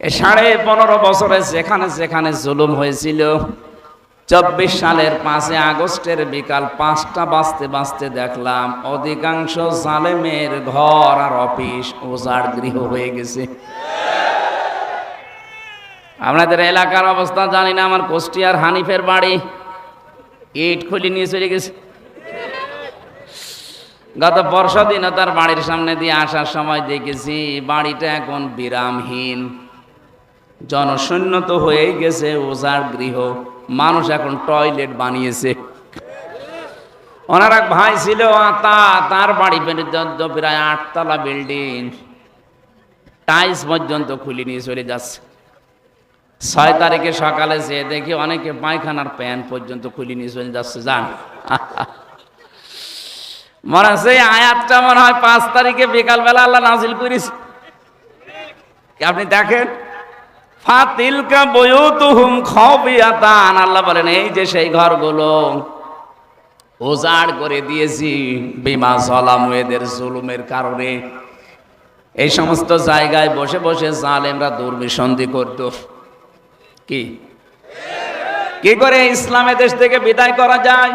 15.5 বছরে যেখানে যেখানে জুলুম হয়েছিল, 24 সালের 5 আগস্টের বিকাল 5টা বাজতে বাজতে দেখলাম অধিকাংশ জালেমের ঘর আর অফিস উজাড় গৃহ হয়ে গেছে। আপনাদের এলাকার অবস্থা জানি না, আমার কুষ্টিয়ার হানিফের বাড়ি ইট খুলে নিয়ে চলে গেছে। গত পরশু দিনও তার বাড়ির সামনে দিয়ে আসার সময় দেখেছি বাড়িটা এখন বিরামহীন, জনশূন্য তো হয়েই গেছে, উজাড় গৃহ। মানুষ এখন টয়লেট বানিয়েছে। ওনার এক ভাই ছিল তার বাড়ি পর্যন্ত প্রায় 8 তলা বিল্ডিং, টাইলস পর্যন্ত খুলে নিয়ে চলে যাচ্ছে। 6 তারিখে সকালে যেয়ে দেখি অনেকে পায়খানার প্যান পর্যন্ত খুলে নিয়ে চলে যাচ্ছে। যান, মনে হচ্ছে আয়াতটা মনে হয় 5 তারিখে বিকালবেলা আল্লাহ নাজিল করেছে। আপনি দেখেন, ফাতিলকা বুয়ুতুহুম খাবিয়াতান, আল্লাহ বলেন এই যে সেই ঘরগুলো উজাড় করে দিয়েছি বিমা যালামু, এদের জুলুমের কারণে। এই সমস্ত জায়গায় বসে বসে জালেমরা দুর্বিসন্ধি করত। কি করে ইসলামের দেশ থেকে বিদায় করা যায়,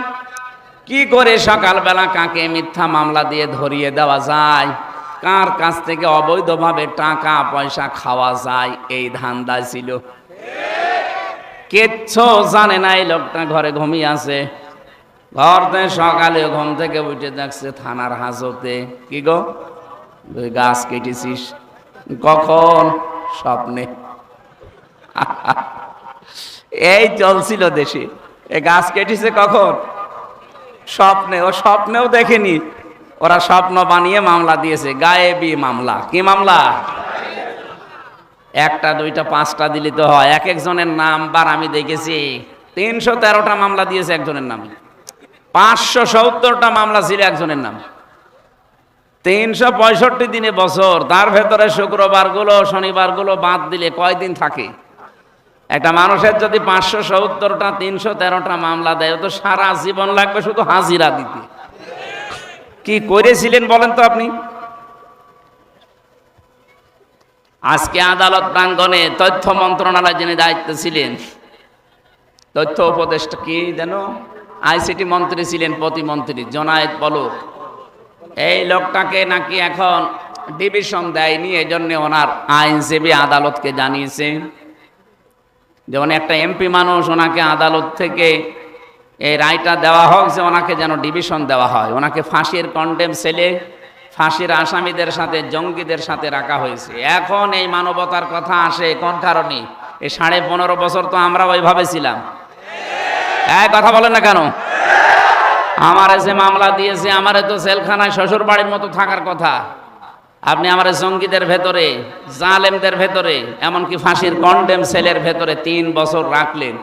কি করে সকালবেলা কাকে মিথ্যা মামলা দিয়ে ধরিয়ে দেওয়া যায়, কার কাছ থেকে অবৈধভাবে টাকা পয়সা খাওয়া যায়, এই ধান্দা ছিল। কিচ্ছু জানে না এই লোকটা, ঘরে ঘুমিয়ে আছে। ঘর থেকে সকালে ঘুম থেকে উঠে দেখছে থানার হাজতে। কি গো, তুই গাছ কেটেছিস? কখন? স্বপ্নে। এই চলছিল দেশে, এ গাছ কেটেছে কখন? স্বপ্নে। ও স্বপ্নেও দেখেনি, ওরা স্বপ্ন বানিয়ে মামলা দিয়েছে, গায়েবী মামলা। কি মামলা? 1টা 2টা 5টা দিলে তো হয়। এক একজনের নাম্বার আমি দেখেছি 313টা মামলা দিয়েছে একজনের নামে, 570টা মামলা ছিল একজনের নামে। 365 দিনে বছর, তার ভেতরে শুক্রবারগুলো শনিবারগুলো বাদ দিলে কয়দিন থাকে? একটা মানুষের যদি 570টা 313টা মামলা দেয়, তো সারা জীবন লাগবে শুধু হাজিরা দিতে। কি করেছিলেন বলেন তো আপনি? আজকে আদালত প্রাঙ্গণে তথ্য মন্ত্রণালয় যিনি দায়িত্ব ছিলেন, তথ্য উপদেষ্টা কি যেন, আইসিটি মন্ত্রী ছিলেন, প্রতিমন্ত্রী জোনায়েদ পলক, এই লোকটাকে নাকি এখন ডিভিশন দেয়নি, এই জন্য ওনার আইনজীবী আদালতকে জানিয়েছে যে উনি একটা এমপি মানুষ, ওনাকে আদালত থেকে এই রায়টা দেওয়া হোক যে ওনাকে যেন ডিভিশন দেওয়া হয়। ওনাকে ফাঁসির কন্ডেম সেলে ফাঁসির আসামিদের সাথে জঙ্গিদের সাথে রাখা হয়েছে। এখন এই মানবতার কথা আসে কোন কারণে? এই 15.5 বছর তো আমরা ওইভাবে ছিলাম। কথা বলেন না কেন? আমারে যে মামলা দিয়েছে, আমারে তো জেলখানায় শ্বশুর বাড়ির মতো থাকার কথা। আপনি আমারে জঙ্গিদের ভেতরে, জালেমদের ভেতরে, এমনকি ফাঁসির কন্ডেম সেলের ভেতরে 3 বছর রাখলেন।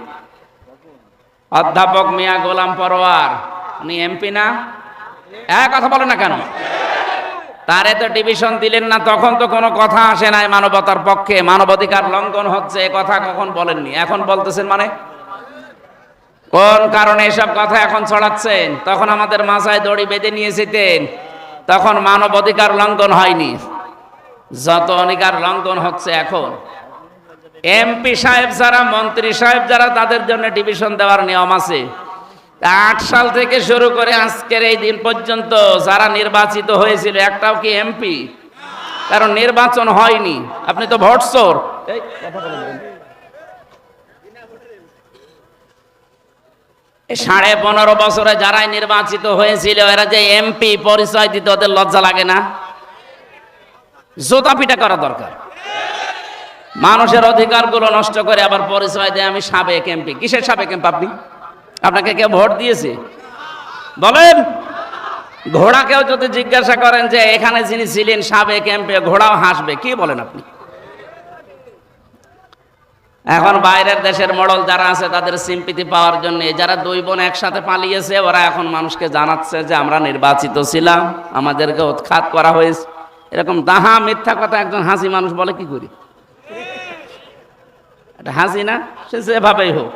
অধ্যাপক মিয়া গোলাম পরোয়ার, উনি এমপি না? কথা বলেন না কেন? তারে তো ডিভিশন দিলেন না, তখন তো কোনো কথা আসে নাই মানবতার পক্ষে, মানবাধিকার লঙ্ঘন হচ্ছে এ কথা কখন বলেননি, এখন বলতেছেন মানে? কোন কারণে এসব কথা এখন ছড়াচ্ছেন? তখন আমাদের মাথায় দড়ি বেঁধে নিয়ে যেতেন, তখন মানবাধিকার লঙ্ঘন হয়নি। যত অধিকার লঙ্ঘন হচ্ছে এখন। এমপি সাহেব যারা, মন্ত্রী সাহেব যারা, তাদের জন্য ডিভিশন দেওয়ার নিয়ম আছে। 8 সাল থেকে শুরু করে আজকের এই দিন পর্যন্ত যারা নির্বাচিত হয়েছিল, একটাও কি এমপি? কারণ নির্বাচন হয়নি। আপনি তো ভোট চোর। এই 15.5 বছরে যারাই নির্বাচিত হয়েছিল, এরা যে এমপি পরিচয় দিতে ওদের লজ্জা লাগে না? জুতা পিটা করা দরকার। মানুষের অধিকারগুলো নষ্ট করে আবার পরিচয় দেয় আমি সাবেক এমপি। কিসের সাবেক এমপি আপনি? আপনাকে কেউ ভোট দিয়েছে? বলেন। ঘোড়াকেও যদি জিজ্ঞাসা করেন যে এখানে যিনি ছিলেন সাবেক এমপি, ঘোড়াও হাসবে। কি বলেন আপনি? এখন বাইরের দেশের মডেল যারা আছে, তাদের সিম্পিতি পাওয়ার জন্য যারা 2 বোন একসাথে পালিয়েছে, ওরা এখন মানুষকে জানাচ্ছে যে আমরা নির্বাচিত ছিলাম, আমাদেরকে উৎখাত করা হয়েছে। এরকম দাহা মিথ্যা কথা একজন হাসি মানুষ বলে কি করি? এটা হাসি না? সে যেভাবেই হোক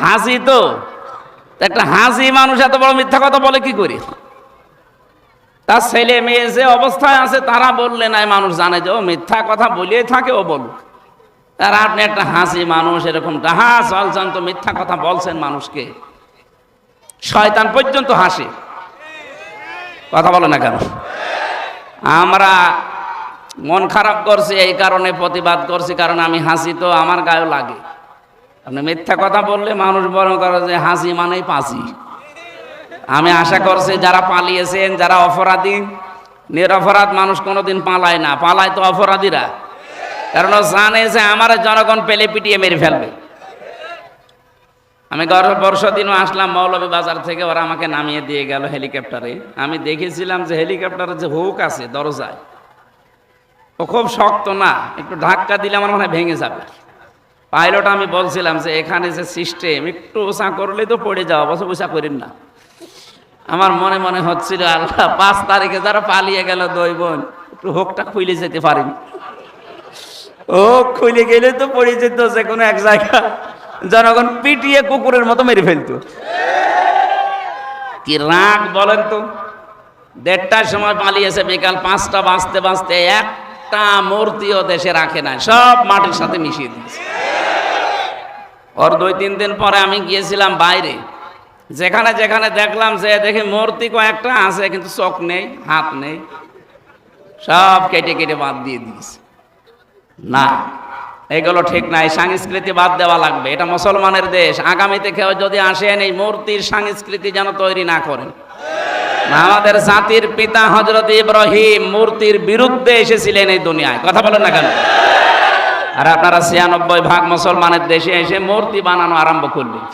হাসি। তো একটা হাসি মানুষ এত বড় মিথ্যা কথা বলে কি করি? তার ছেলে মেয়ে যে অবস্থায় আছে, তারা বললে নাই মানুষ জানে যে ও মিথ্যা কথা বলিয়ে থাকে, ও বলুক। আর আপনি একটা হাসি মানুষ, এরকম চলছেন তো মিথ্যা কথা বলছেন মানুষকে। শয়তান পর্যন্ত হাসে, কথা বলে না কেন? আমরা মন খারাপ করছি এই কারণে প্রতিবাদ করছি, কারণ আমি হাসি তো আমার গায়ে লাগে। আপনি মিথ্যা কথা বললে মানুষ বরং করে যে হাসি মানেই পাঁচি। আমি আশা করছি যারা পালিয়েছেন, যারা অপরাধী, নিরপরাধ মানুষ কোনোদিন পালায় না, পালায় তো অপরাধীরা। কারণ ও জানে যে আমার জনগণ পেলে পিটিয়ে মেরে ফেলবে। আমি গত বর্ষদিনও আসলাম মৌলভীবাজার থেকে, ওরা আমাকে নামিয়ে দিয়ে গেল হেলিকপ্টারে। আমি দেখেছিলাম যে হেলিকপ্টারের যে হুক আছে দরজায়, ও খুব শক্ত না, একটু ধাক্কা দিলে আমার মনে হয় ভেঙে যাবে। পাইলট আমি বলছিলাম যে এখানে যে সিস্টেম, একটু উঁচা করলেই তো পড়ে যাওয়া, বছর উঁচা করেন না। আমার মনে মনে হচ্ছিল আল্লাহ, 5 তারিখে যারা পালিয়ে গেল 2 বোন, একটু হুকটা খুলে যেতে পারেন। ও খুলে গেলে তো পড়ে যেত যে কোনো এক জায়গা, জনগণ পিটিয়ে কুকুরের মতো মেরে ফেলতো। কি রাগ বলেন তো! 1:30টার সময় পালিয়েছে, বিকাল 5টা বাজতে বাজতে একটা মূর্তিও দেশে রাখে না, সব মাটির সাথে মিশিয়ে দিয়েছে। ওর 2-3 দিন পরে আমি গিয়েছিলাম বাইরে, যেখানে যেখানে দেখলাম যে দেখি মূর্তি কয়েকটা আছে কিন্তু চোখ নেই, হাত নেই, সব কেটে কেটে বাদ দিয়ে দিয়েছে। না, এগুলো ঠিক নাই, সংস্কৃতি বাদ দেওয়া লাগবে। এটা মুসলমানের দেশ, আগামীতে কেউ যদি আসেন এই মূর্তির সংস্কৃতি যেন তৈরি না করেন। আমাদের জাতির পিতা হযরত ইব্রাহিম মূর্তির বিরুদ্ধে এসেছিলেন এই দুনিয়ায়, কথা বলেন না কেন? আর আপনারা 96% মুসলমানের দেশে এসে মূর্তি বানানো আরম্ভ করলেন।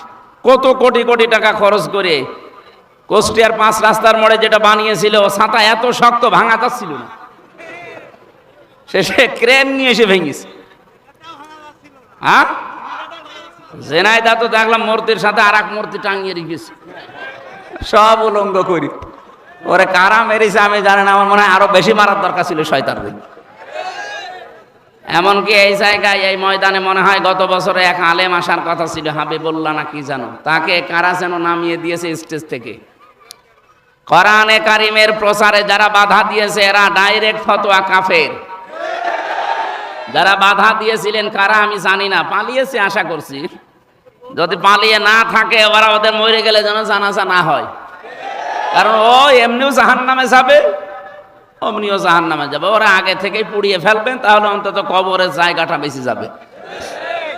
কত কোটি কোটি টাকা খরচ করে কুষ্টিয়ার 5 রাস্তার মোড়ে যেটা বানিয়েছিল, ছাতা এত শক্ত ভাঙা যাচ্ছিল না, শেষে ক্রেন নিয়ে এসে ভেঙেছে। হ্যাঁ, জেনাইদা তো দেখলাম মূর্তির সাথে আর এক মূর্তি টাঙিয়ে রেখেছে, সব উলঙ্গ করি। ওরে কারা মেরেছে আমি জানি না, আমার মনে হয় আরো বেশি মারার দরকার ছিল শয়তানদের। এমনকি এই জায়গায়, এই ময়দানে মনে হয় গত বছরে এক আলেম আসার কথা ছিল, হাবিবুল্লাহ না কি জানো, তাকে কারা যেন নামিয়ে দিয়েছে স্টেজ থেকে। কোরআনে কারিমের প্রচারে যারা বাধা দিয়েছে এরা ডাইরেক্ট ফতোয়া কাফের। যারা বাধা দিয়েছিলেন কারা আমি জানি না, পালিয়েছে আশা করছি। যদি পালিয়ে না থাকে, ওরা ওদের মরে গেলে যেন জানাজা না হয়, কারণ ও এমনিও জাহান্নামে যাবে, অমনিও জাহান্নামে যাবে। ওরা আগে থেকেই পুড়িয়ে ফেলবেন, তাহলে অন্তত কবরের জায়গাটা বেশি যাবে।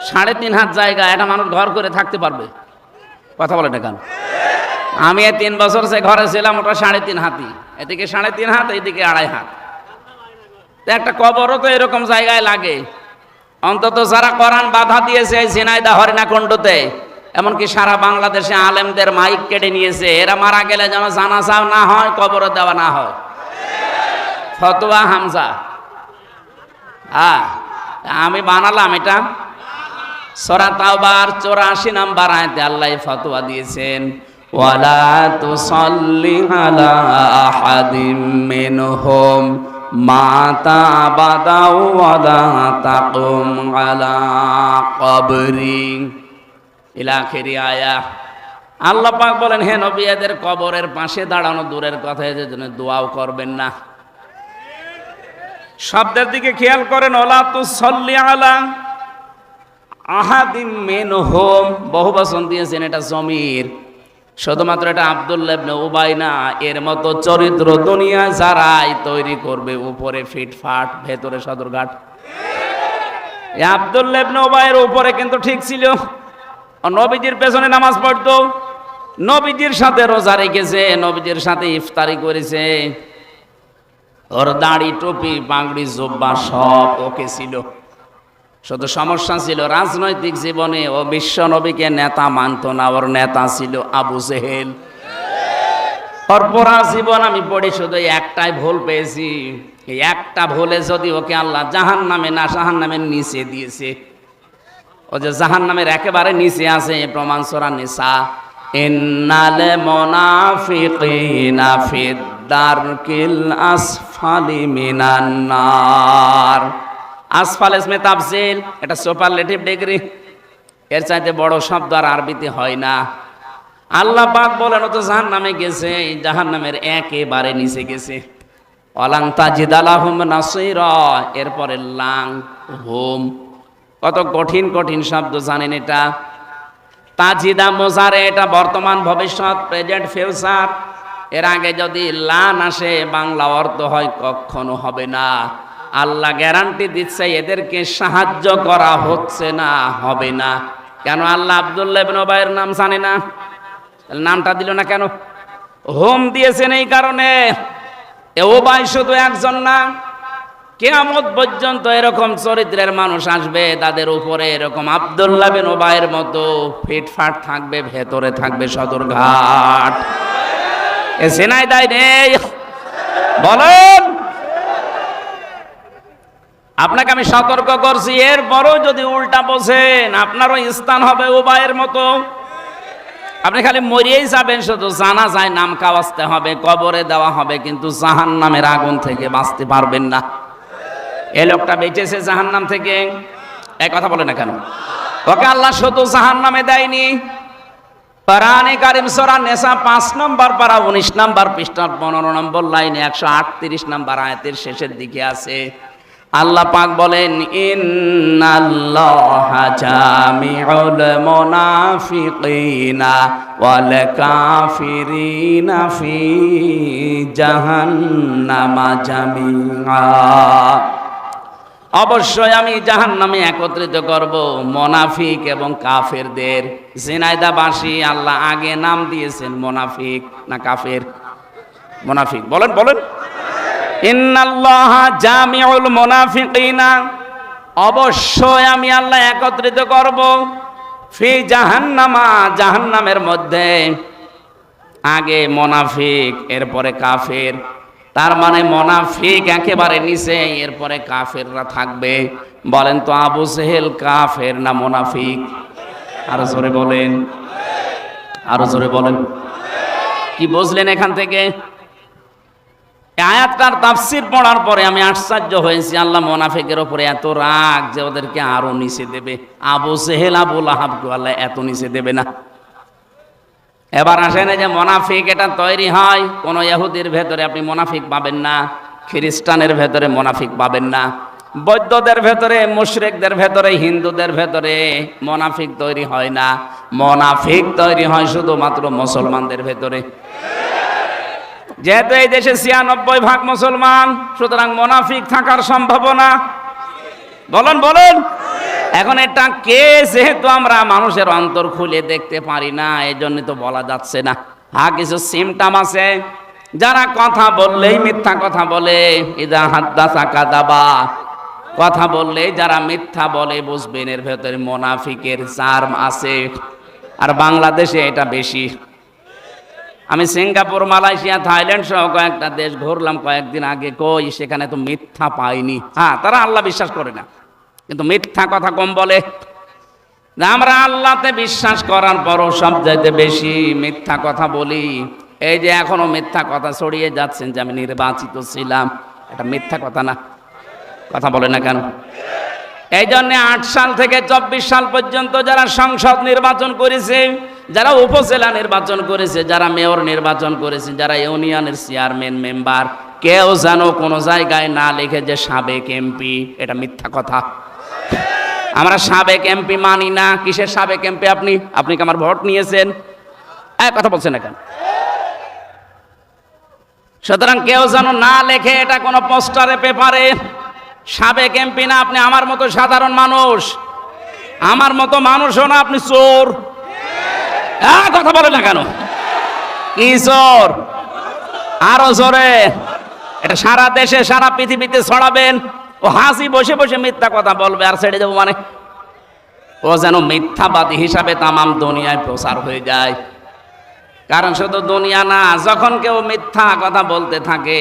3.5 হাত জায়গা একটা মানুষ ঘর করে থাকতে পারবে, কথা বলে না কেন? আমি 3 বছর যে ঘরে ছিলাম ওটা 3.5 হাতি, এদিকে 3.5 হাত, এদিকে 2.5 হাত। একটা কবরও তো এরকম জায়গায় লাগে। অন্তত যারা কোরআন বাধা দিয়েছে ঝিনাইদহ হরিণাকুণ্ডুতে, এমনকি সারা বাংলাদেশে আলেমদের মাইক কেটে নিয়েছে, এরা মারা গেলে যেন জানাজাও না হয়, কবরও দেওয়া না হয়। ফতোয়া হামজা, আমি বানালাম এটা। সূরা তাওবার 84 নম্বর আয়াতে আল্লাহ ফতোয়া দিয়েছেন, ওয়ালা তুসাল্লি আলা আহাদিম মিনহুম মাতা বাদাউ ওয়ালা তাকুম আলা কবরি ইলা আখিরি আয়া। আল্লাহ পাক বলেন, হে নবী, এদের কবরের পাশে দাঁড়ানো দূরের কথা, এদের জন্য দোয়াও করবেন না। শব্দের দিকে খেয়াল করেন, ওয়ালা তুসাল্লি আলা আহাদিম মিনহুম, বহুবচন দিয়েছেন, এটা জমির। শুধুমাত্র এটা আব্দুল্লাহ ইবনে উবাই না, এর মতো চরিত্র দুনিয়া যারাই তৈরি করবে, উপরে ফিটফাট ভেতরে সদরঘাট। এই আব্দুল্লাহ ইবনে উবাইয়ের উপরে কিন্তু ঠিক ছিল, নবীজির পেছনে নামাজ পড়তো, নবীজির সাথে রোজা রেখেছে, নবীজির সাথে ইফতারি করেছে, ওর দাড়ি টুপি পাগড়ি জুব্বা সব ওকে ছিল। শুধু সমস্যা ছিল রাজনৈতিক জীবনে ও বিশ্ব নবীকে নেতা মানত না, ওর নেতা ছিল আবু জেহেল। ওর পুরা জীবন আমি পড়ি শুধু একটাই ভুল পেয়েছি, এই একটা ভুলে যদি ওকে আল্লাহ জাহান্নামে না জাহান্নামের নিচে দিয়েছে। ও যে জাহান্নামের একেবারে নিচে আছে, প্রমাণ সূরা নিসা, ইন্নাল মুনাফিকিনা ফিদ দারকিল আসফালি মিনান নার। আসফাল ইসমে তাফজিল, এটা সুপারলেটিভ ডিগ্রি, এর চাইতে বড় শব্দ আর আরবিতে হয় না। আল্লাহ পাক বলেন, ও তো জাহান্নামে গেছে, জাহান্নামের একেবারে নিচে গেছে। ওয়ালান তাজিদা লাহুম নাসীরা, এরপরে লাং হুম, কত কঠিন কঠিন শব্দ জানেন এটা? তাজিদা মোজারে, এটা বর্তমান ভবিষ্যৎ, প্রেজেন্ট ফিউচার। এর আগে যদি লান আসে বাংলা অর্থ হয় কখনো হবে না। আল্লাহ গ্যারান্টি দিচ্ছে এদেরকে সাহায্য করা হচ্ছে না, হবে না। কেন? আল্লাহ আব্দুল্লাহ ইবনে উবাইয়ের নাম জানে না? নামটা দিল না কেন? হোম দিয়েছেন এই কারণে। উবাই শুধু একজন না, কিয়ামত পর্যন্ত এরকম চরিত্রের মানুষ আসবে, তাদের উপরে এরকম আব্দুল্লাহ বিন উবাইয়ের মতো ফিটফাট থাকবে, ভেতরে থাকবে সদরঘাট। এ ঝিনাইদহ নেই? বলেন। আপনাকে আমি সতর্ক করছি, এরপরও যদি উল্টা বোঝেন আপনারও স্থান হবে উবাইয়ের মতো। আপনি খালি মরিয়েই যাবেন, শুধু জানা যায় নাম কাওয়াজতে হবে, কবরে দেওয়া হবে, কিন্তু জাহান্নামের আগুন থেকে বাঁচতে পারবেন না। এই লোকটা বেঁচেছে জাহান্নাম থেকে, এই কথা বলে না কেন? ওকে আল্লাহ শুধু জাহান্নামে দেয়নি। কোরআনে কারীম সূরা নিসা 5 নম্বর পারা 19 নম্বর পৃষ্ঠার 15 নম্বর লাইনে 138 নম্বর আয়াতের শেষের দিকে আছে, আল্লাহ পাক বলেন, ইন্নাল্লাহা জামিউল মুনাফিকিনা ওয়াল কাফিরিনা ফি জাহান্নামা জামিআ। অবশ্যই আমি জাহান্নামে একত্রিত করব মুনাফিক এবং কাফেরদের। ঝিনাইদহবাসী আল্লাহ আগে নাম দিয়েছেন মুনাফিক না কাফের? মুনাফিক। বলেন বলেন। ইন্নাল্লাহা জামিউল মুনাফিকিনা, অবশ্যই আমি আল্লাহ একত্রিত করব ফি জাহান্নামা, জাহান্নামের মধ্যে। আগে মুনাফিক, এরপরে কাফের। তার মানে মুনাফিক একেবারে নিচে, এরপরে কাফেররা থাকবে। বলেন তো আবু জেহেল কাফের না মুনাফিক? আরো জোরে বলেন, আরো জোরে বলেন। কি বুঝলেন এখান থেকে? আয়াতটার তাফসীর পড়ার পরে আমি আশ্চর্য হয়েছি, আল্লাহ মুনাফিকের উপরে এত রাগ যে ওদেরকে আরো নিচে দেবে। আবু জেহেল আবু লাহাবকে আল্লাহ এত নিচে দেবে না। এবার আসেন, যে মুনাফিক এটা তৈরি হয় কোন ইহুদির ভেতরে আপনি মুনাফিক পাবেন না, খ্রিস্টানের ভেতরে মুনাফিক পাবেন না, বৌদ্ধদের ভেতরে, মুশরিকদের ভেতরে, হিন্দুদের ভেতরে মুনাফিক তৈরি হয় না। মুনাফিক তৈরি হয় শুধুমাত্র মুসলমানদের ভেতরে। যেহেতু এই দেশে ৯৬% মুসলমান, সুতরাং মুনাফিক থাকার সম্ভাবনা, বলেন বলেন। এখন এটা কে, যেহেতু আমরা মানুষের অন্তর খুলে দেখতে পারি না, এই জন্য তো বলা যাচ্ছে না। হ্যাঁ, কিছু সিমটম আছে। যারা কথা বললেই মিথ্যা কথা বলে, ইদা হাদ্দাসা কাযাবা, কথা বললেই যারা মিথ্যা বলে, বুঝবেন এর ভেতরে মুনাফিকের চার্ম আছে। আর বাংলাদেশে এটা বেশি। আমি সিঙ্গাপুর, মালয়েশিয়া, থাইল্যান্ড সহ কয়েকটা দেশ ঘুরলাম কয়েকদিন আগে, কই সেখানে তো মিথ্যা পাইনি। হ্যাঁ, তারা আল্লাহ বিশ্বাস করে না, কিন্তু মিথ্যা কথা কম বলে। আমরা আল্লাহতে বিশ্বাস করার পরও সবচাইতে বেশি মিথ্যা কথা বলি। এই যে এখনো মিথ্যা কথা ছড়িয়ে যাচ্ছেন যে আমি নির্বাচিত ছিলাম, এটা মিথ্যা কথা না? কথা বলে না কেন? এই জন্য 8 সাল থেকে 24 সাল পর্যন্ত যারা সংসদ নির্বাচন করেছে, যারা উপজেলা নির্বাচন করেছে, যারা মেয়র নির্বাচন করেছে, যারা ইউনিয়নের চেয়ারম্যান মেম্বার, কেউ যেন কোনো জায়গায় না লিখে যে সাবেক এমপি। এটা মিথ্যা কথা। আমরা সাবেক এমপি মানি না। কিসের সাবেক এমপি? আপনি আপনি কি আমার ভোট নিয়েছেন? কথা বলছেন না কেন? সুতরাং কেউ যেন না লেখে এটা কোনো পোস্টারে, পেপারে। সাবেক এমপি না, আপনি আমার মতো সাধারণ মানুষ। আমার মতো মানুষও না, আপনি চোর। কথা বলে না কেন? কি চোর? আরো জোরে। এটা সারা দেশে, সারা পৃথিবীতে ছড়াবেন। ও হাসি বসে বসে মিথ্যা কথা বলবে আর ছেড়ে দেবো মানে? ও যেন মিথ্যাবাদী হিসাবে তামাম দুনিয়ায় প্রচার হয়ে যায়। কারণ শুধু দুনিয়া না, যখন কেউ মিথ্যা কথা বলতে থাকে,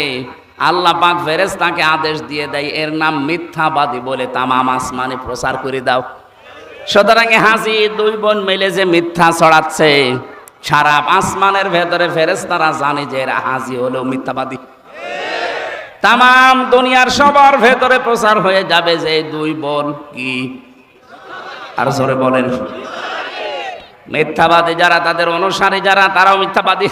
আল্লাহ পাক ফেরেশতাকে আদেশ দিয়ে দেয়, এর নাম মিথ্যাবাদী বলে তামাম আসমানে প্রচার করে দাও। সুতরাং হাসি 2 বোন মিলে যে মিথ্যা ছড়াচ্ছে, সারা আসমানের ভেতরে ফেরেশতারা জানে যে এরা হাসি হলো মিথ্যাবাদী। তামাম দুনিয়ার সবার ভেতরে প্রচার হয়ে যাবে যে 2 বোন কি। আর জোরে বলেন। মিথ্যাবাদী যারা, তাদের অনুসারী যারা, তারাও মিথ্যাবাদী।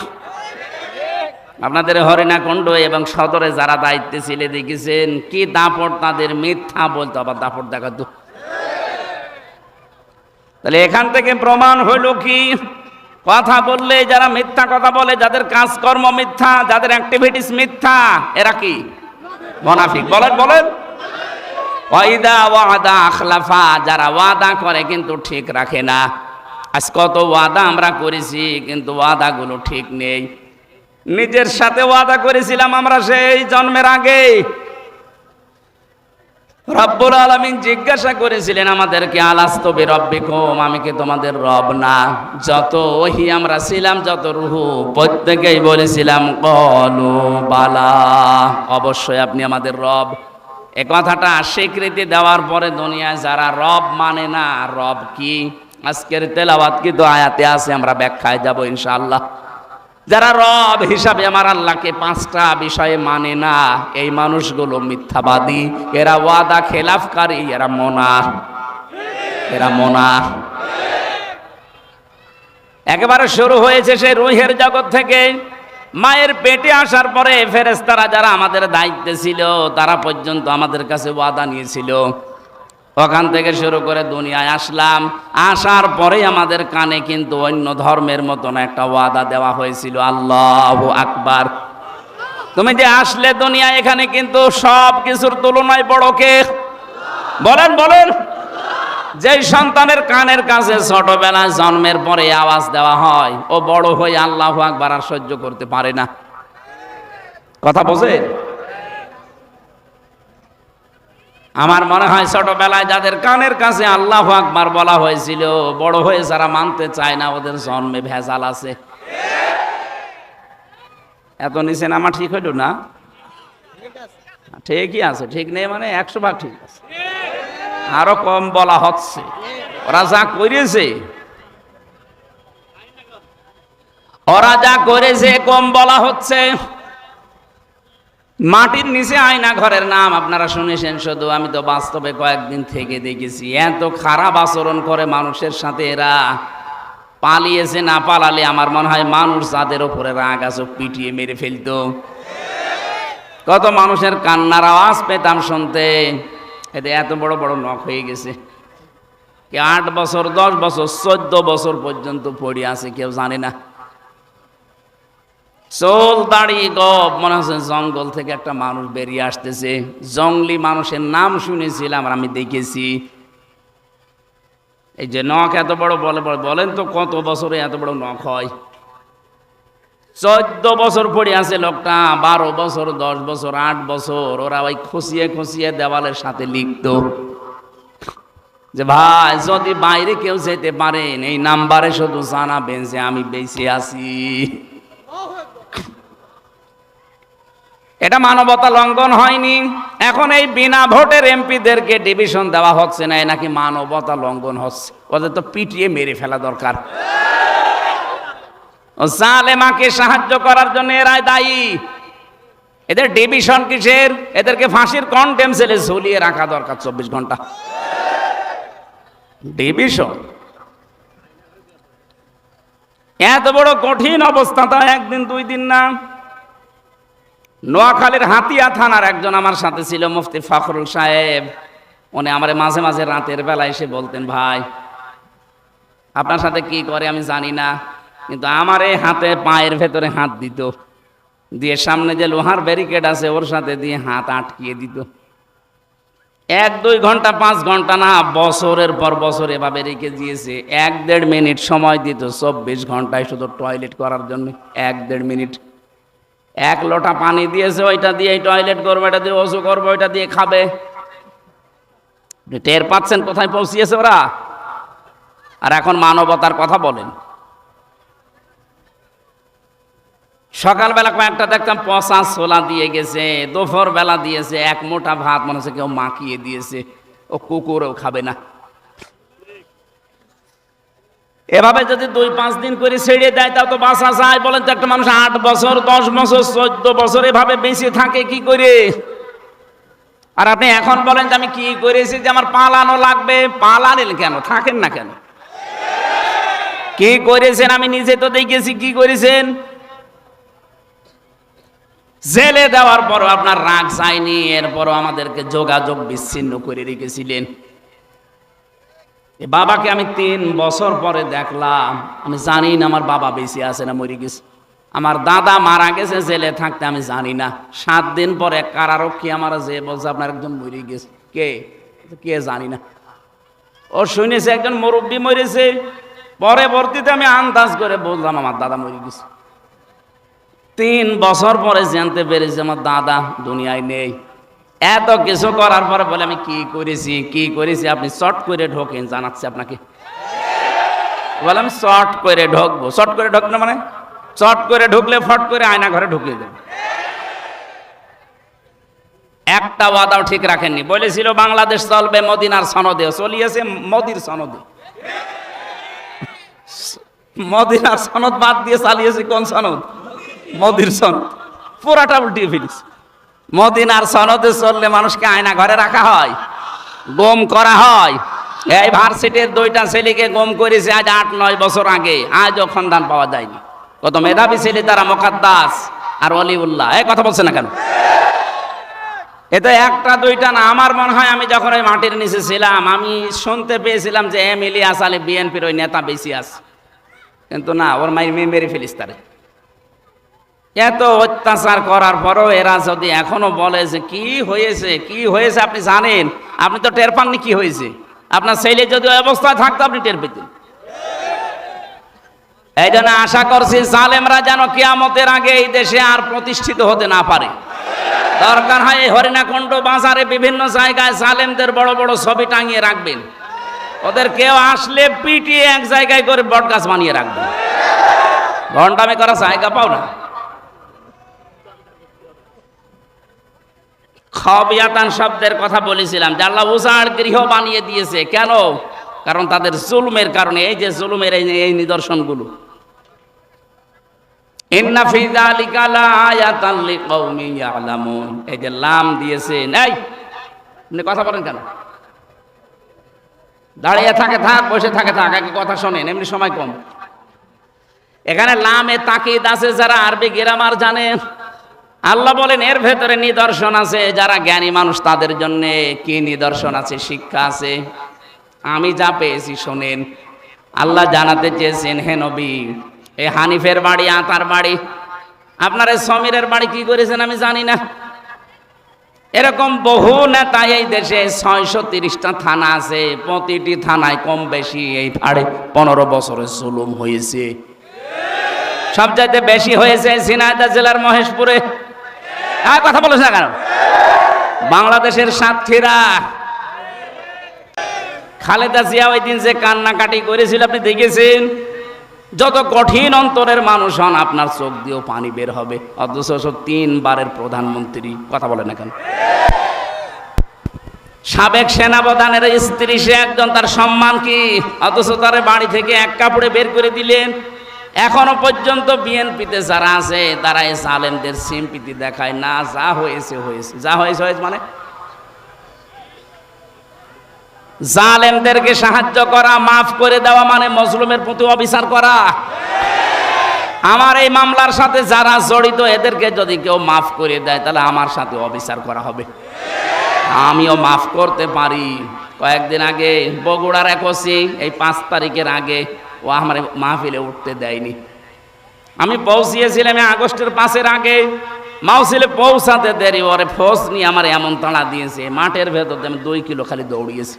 আপনাদের হরিণাকুণ্ড এবং সদরে যারা দায়িত্বে ছিলে দেখেছেন কি দাপট তাদের, মিথ্যা বলতো আবার দাপট দেখাতো। তাহলে এখান থেকে প্রমাণ হইল কি, কথা বললে যারা মিথ্যা কথা বলে, যাদের কাজকর্ম মিথ্যা, যাদের অ্যাক্টিভিটিস মিথ্যা, এরা কি মুনাফিক। বলেন বলেন। ওয়াইদা ওয়াদা আখলাফা, যারা ওয়াদা করে কিন্তু ঠিক রাখে না। আজ কত ওয়াদা আমরা করেছি কিন্তু ওয়াদাগুলো ঠিক নেই। নিজের সাথে ওয়াদা করেছিলাম আমরা সেই জন্মের আগে। রব্বুল আলামিন জিজ্ঞাসা করেছিলেন আমাদেরকে, আলাস্তু বিরব্বিকুম, আমি কি তোমাদের রব না? যত ওহী আমরা ছিলাম, যত রূহ, প্রত্যেকেই বলেছিলাম ক্বালু বালা, অবশ্যই আপনি আমাদের রব। এ কথাটা স্বীকৃতি দেওয়ার পরে দুনিয়ায় যারা রব মানে না, রব কি আজকের তেলাওয়াত কিন্তু আয়াতে আছে, আমরা ব্যাখ্যায় যাব ইনশাআল্লাহ। যারা রব হিসাবে আমার আল্লাহকে 5টা বিষয়ে মানে না, এই মানুষগুলো মিথ্যাবাদী, এরা ওয়াদা খেলাফকারী, এরা মোনা। একেবারে শুরু হয়েছে সেই রূহের জগৎ থেকে। মায়ের পেটে আসার পরে ফেরেশতারা যারা আমাদের দায়িত্বে ছিল, তারা পর্যন্ত আমাদের কাছে ওয়াদা নিয়েছিল। ওখান থেকে শুরু করে দুনিয়ায় আসলাম, আসার পরে আমাদের কানে কিন্তু অন্য ধর্মের মতন একটা ওয়াদা দেওয়া হয়েছিল, আল্লাহু আকবার। তুমি যে আসলে দুনিয়া, এখানে কিন্তু সব কিছুর তুলনায় বড় কে? বলেন বলেন। যেই সন্তানের কানের কাছে ছোটবেলায় জন্মের পরে আওয়াজ দেওয়া হয়, ও বড় হয়ে আল্লাহু আকবার আর সহ্য করতে পারে না। কথা বোঝে? আমার মনে হয় ছোটবেলায় যাদের কানের কাছে আল্লাহু আকবার বলা হয়েছিল, বড় হয়ে যারা মানতে চায় না, ওদের জন্মে ভেজাল আছে। এত নিচে নামা ঠিক হইল না? ঠিকই আছে, ঠিক নেই মানে 100 ভাগ ঠিক আছে। আরো কম বলা হচ্ছে, ওরা যা করেছে কম বলা হচ্ছে। মাটির নিচে আয়না ঘরের নাম আপনারা শুনেছেন শুধু, আমি তো বাস্তবে কয়েকদিন থেকে দেখেছি। এত খারাপ আচরণ করে মানুষের সাথে এরা। পালিয়েছে, না পালালে আমার মনে হয় মানুষ যাদের উপরে রাগ আছে পিটিয়ে মেরে ফেলতো। কত মানুষের কান্নার আওয়াজ পেতাম শুনতে। এতে এত বড় বড় নখ হয়ে গেছে। কে 8 বছর, 10 বছর, 14 বছর পর্যন্ত পড়ে আছে, কেউ জানে না। চোল দাড়ি গপ, মনে হচ্ছে জঙ্গল থেকে একটা মানুষ বেরিয়ে আসতেছে। জঙ্গলি মানুষের নাম শুনেছিলাম, আমি দেখেছি। এই যে নখ এত বড়, বলেন তো কত বছরে এত বড় নখ হয়? 14 বছর পড়ে আছে লোকটা, 12 বছর, 10 বছর, 8 বছর। ওরা ওই খুশিয়ে দেওয়ালের সাথে লিখতো যে ভাই যদি বাইরে কেউ যেতে পারেন, এই নাম্বারে শুধু জানাবেন যে আমি বেঁচে আছি। এটা মানবতা লঙ্ঘন হয়নি? এখন এই বিনা ভোটের এমপিদেরকে ডিভিশন দেওয়া হচ্ছে না, নাকি মানবতা লঙ্ঘন হচ্ছে? ওদের তো পিটিয়ে মেরে ফেলা দরকার। জালেমাকে সাহায্য করার জন্য এরাই দায়ী। এদের ডিভিশন কিসের? এদেরকে ফাঁসির কন্টেম সেলে ঝুলিয়ে রাখা দরকার 24 ঘন্টা। ডিভিশন এত বড় কঠিন অবস্থা, তা একদিন 2 দিন না। নোয়াখালীর হাতিয়া থানার একজন আমার সাথে ছিল, মুফতি ফখরুল সাহেব। উনি আমার মাঝে মাঝে রাতের বেলা এসে বলতেন, ভাই আপনার সাথে কি করে আমি জানি না, কিন্তু আমার এই হাতে পায়ের ভেতরে হাত দিত, দিয়ে সামনে যে লোহার ব্যারিকেড আছে ওর সাথে দিয়ে হাত আটকিয়ে দিত। 1-2 ঘন্টা 5 ঘন্টা না, বছরের পর বছর এভাবে রেখে দিয়েছে। 1-1.5 মিনিট সময় দিত 24 ঘন্টায় শুধু টয়লেট করার জন্য। 1-1.5 মিনিট। 1 লোটা পানি দিয়েছে, ওইটা দিয়ে টয়লেট করবো, এটা দিয়ে ওযু করবো, ওইটা দিয়ে খাবে। টের পাচ্ছেন কোথায় পৌঁছিয়েছে ওরা? আর এখন মানবতার কথা বলেন। সকালবেলা কয়েকটা দেখতাম পচা ছোলা দিয়ে গেছে, দুপুর বেলা দিয়েছে 1 মোটা ভাত, মনে হচ্ছে কেউ মাখিয়ে দিয়েছে। ও কুকুরও খাবে না। এভাবে যদি 2-5 দিন করে ছেড়ে দেয়, তাও তো বাঁচা যায়? বলেন তো, একটা মানুষ 8 বছর, 10 বছর, 14 বছর এভাবে বেঁচে থাকে কি করে? আর আপনি এখন বলেন যে আমি কি করেছি, যে আমার পালানো লাগবে। পালালেন কেন? থাকেন না কেন? কি করেছেন? আমি নিজে তো দেখেছি কি করেছেন। জেলে দেওয়ার পরও আপনার রাগ যায়নি, এরপরও আমাদেরকে যোগাযোগ বিচ্ছিন্ন করে রেখেছিলেন। এই বাবাকে আমি 3 বছর পরে দেখলাম। আমি জানি না আমার বাবা বেঁচে আছে না মরে গেছে। আমার দাদা মারা গেছে জেলে থাকতে, আমি জানি না। 7 দিন পরে কারারক্ষী আমার যে বলছে আপনার একজন মরে গেছে। কে কে জানি না। ও শুনেছে একজন মুরব্বী মরেছে, পরবর্তীতে আমি আন্দাজ করে বললাম আমার দাদা মরে গেছে। 3 বছর পরে জানতে পেরেছি আমার দাদা দুনিয়ায় নেই। এত কিছু করার পরে বলে আমি কি করেছি আপনি শর্ট করে ঢোকেন, জানাচ্ছি আপনাকে। বলে আমি শর্ট করে ঢুকবো। শর্ট করে ঢুকবো মানে শর্ট করে ঢুকলে ফট করে আয়না ঘরে ঢুকিয়ে দেবে। একটা ওয়াদাও ঠিক রাখেননি। বলেছিল বাংলাদেশ চলবে মদিনার সনদে, চলিয়েছে মোদির সনদে। মদিনার সনদ বাদ দিয়ে চালিয়েছে কোন সনদ? মোদির সনদ। পুরাটা উল্টিয়ে ফেলেছে। মদিনার সনদে চললে মানুষকে আয়না ঘরে রাখা হয়, গুম করা হয়। এই ভার্সিটির 2টা ছেলেকে গুম করেছে আজ 8-9 বছর আগে, আজও সন্ধান পাওয়া যায়নি। কত মেধাবী ছেলে তারা, মুকাদ্দাস আর অলিউল্লাহ। এই কথা বলছে না কেন? এতে 1-2টা না, আমার মনে হয় আমি যখন ওই মাটির নিচে ছিলাম আমি শুনতে পেয়েছিলাম যে ইলিয়াস আলী বিএনপির ওই নেতা বেশি আছে, কিন্তু না, ওর মেরে ফেলিস তারে। এত অত্যাচার করার পরও এরা যদি এখনো বলে যে কি হয়েছে আপনি জানেন, আপনি তো টের পাননি কি হয়েছে। আপনার ছেলে যদি ওই অবস্থায় থাকতো আপনি টের পেতেন। এই জন্য আশা করছি জালেমরা যেন কিয়ামতের আগে এই দেশে আর প্রতিষ্ঠিত হতে না পারে। দরকার হয় এই হরিণাকুণ্ড বাজারে বিভিন্ন জায়গায় জালেমদের বড় বড় ছবি টাঙিয়ে রাখবেন। ওদের কেউ আসলে পিটিয়ে এক জায়গায় করে বটগাছ বানিয়ে রাখবেন। ঘন্টামি করা জায়গা পাও না। খবিয়াতান শব্দের কথা বলেছিলাম যে আল্লাহ উজাড় গৃহ বানিয়ে দিয়েছে। কেন? কারণ তাদের জুলুমের কারণে। এই যে জুলুমের এই নিদর্শনগুলো, ইন্না ফি যালিকা লাআয়াতান লিকাউমিন ইয়ালামুন, এই যে লাম দিয়েছেন। এই আপনি কথা বলেন কেন? দাঁড়িয়ে থাকে থাক, বসে থাকে থাক, আগে কথা শোনেন, এমনি সময় কম। এখানে লামে তাকিদ আছে যারা আরবি গ্রামার জানেন। আল্লাহ বলেন এর ভেতরে নিদর্শন আছে যারা জ্ঞানী মানুষ তাদের জন্য। কি নিদর্শন আছে? শিক্ষা আছে। আমি যা পেয়েছি শোনেন। আল্লাহ জানাতে চেয়েছেন, হে নবী, এই হানিফের বাড়ি, আতার বাড়ি, আপনার এই সমীরের বাড়ি কি করেছেন আমি জানি না। এরকম বহু নেতা এই দেশে 630টা থানা আছে, প্রতিটি থানায় কম বেশি এই 15 বছরের জুলুম হয়েছে। সবচাইতে বেশি হয়েছে ঝিনাইদহ জেলার মহেশপুরে। কথা বলেছে না কেন? বাংলাদেশের সাতক্ষীরা। খালেদা জিয়া ওই দিন যে কান্নাকাটি করেছিল আপনি দেখেছেন। যত কঠিন অন্তরের মানুষ হন আপনার চোখ দিয়েও পানি বের হবে। অথচ 3 বারের প্রধানমন্ত্রী, কথা বলে না কেন? সাবেক সেনাপ্রধানের স্ত্রী, সে একজন, তার সম্মান কি? অথচ তার বাড়ি থেকে এক কাপড়ে বের করে দিলেন। এখনো পর্যন্ত বিএনপিতে যারা আছে তারা এই জালেমদের সিম্পিতি দেখায় না। যা হয়েছে মানে জালেমদেরকে সাহায্য করা, মাফ করে দেওয়া মানে মজলুমের প্রতি অবিচার করা। আমার এই মামলার সাথে যারা জড়িত এদেরকে যদি কেউ মাফ করে দেয় তাহলে আমার সাথে অবিচার করা হবে। আমিও মাফ করতে পারি। কয়েকদিন আগে বগুড়ার এক ওসি, এই 5 তারিখের আগে, ও আমার মাহফিলে উঠতে দেয়নি। আমি পৌঁছিয়েছিলাম আগস্টের 5-এর আগে। মাহফিলে পৌঁছাতে দেরি, ওরে ফোর্স নিয়ে আমার এমন তাড়া দিয়েছে, মাঠের ভেতর আমি 2 কিলো খালি দৌড়িয়েছি।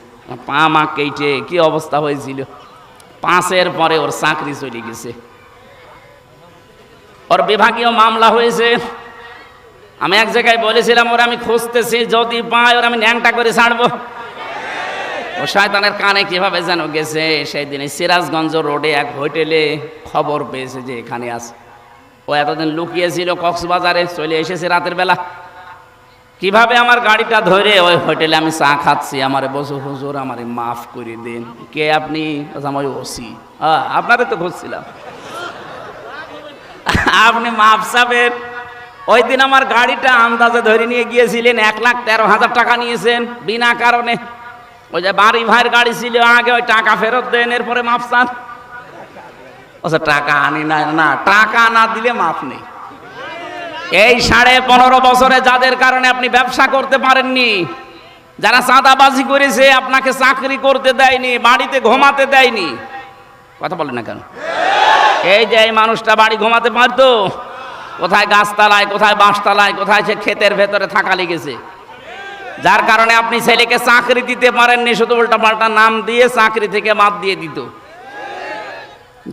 পা মা কেটে কি অবস্থা হয়েছিল। 5-এর পরে ওর চাকরি চলে গেছে। ওর বিভাগীয় মামলা হয়েছে। আমি এক জায়গায় বলেছিলাম ওরা আমি খুঁজতেছি, যদি পাই ওরা আমি ন্যাংটা করে ছাড়বো। ও শয়তানের কানে কিভাবে যেন গেছে। সেই দিনে সিরাজগঞ্জ রোডে এক হোটেলে খবর পেয়েছে যে এখানে আছে। ও এতদিন লুকিয়েছিল কক্সবাজারে, চলে এসেছে রাতের বেলা। কিভাবে আমার গাড়িটা ধরে ওই হোটেলে আমি চা খাচ্ছি, আমারে বসে, হুজুর আমারে মাফ করে দিন। কে আপনি? আমার ওসি। আপনারে তো খুঁজছিলাম, আপনি মাফ চাবেন। ওই দিন আমার গাড়িটা আন্দাজে ধরে নিয়ে গিয়েছিলেন, 1,13,000 টাকা নিয়েছেন বিনা কারণে। ওই যে বাড়ি ভাইয়ের গাড়ি ছিল আগে, ওই টাকা ফেরত দেন, এরপরে মাফ চান। টাকা আনি না, টাকা না দিলে মাফ নেই। এই 15.5 বছরে যাদের কারণে আপনি ব্যবসা করতে পারেননি, যারা চাঁদাবাজি করেছে, আপনাকে চাকরি করতে দেয়নি, বাড়িতে ঘুমাতে দেয়নি, কথা বলেন না কেন? এই যে এই মানুষটা বাড়ি ঘুমাতে পারতো, কোথায় গাছতলায়, কোথায় বাঁশতলায়, কোথায় সে ক্ষেতের ভেতরে থাকা লেগেছে, যার কারণে আপনি ছেলেকে চাকরি দিতে পারেননি, শুধু উল্টাপাল্টা নাম দিয়ে চাকরি থেকে বাদ দিয়ে দিত।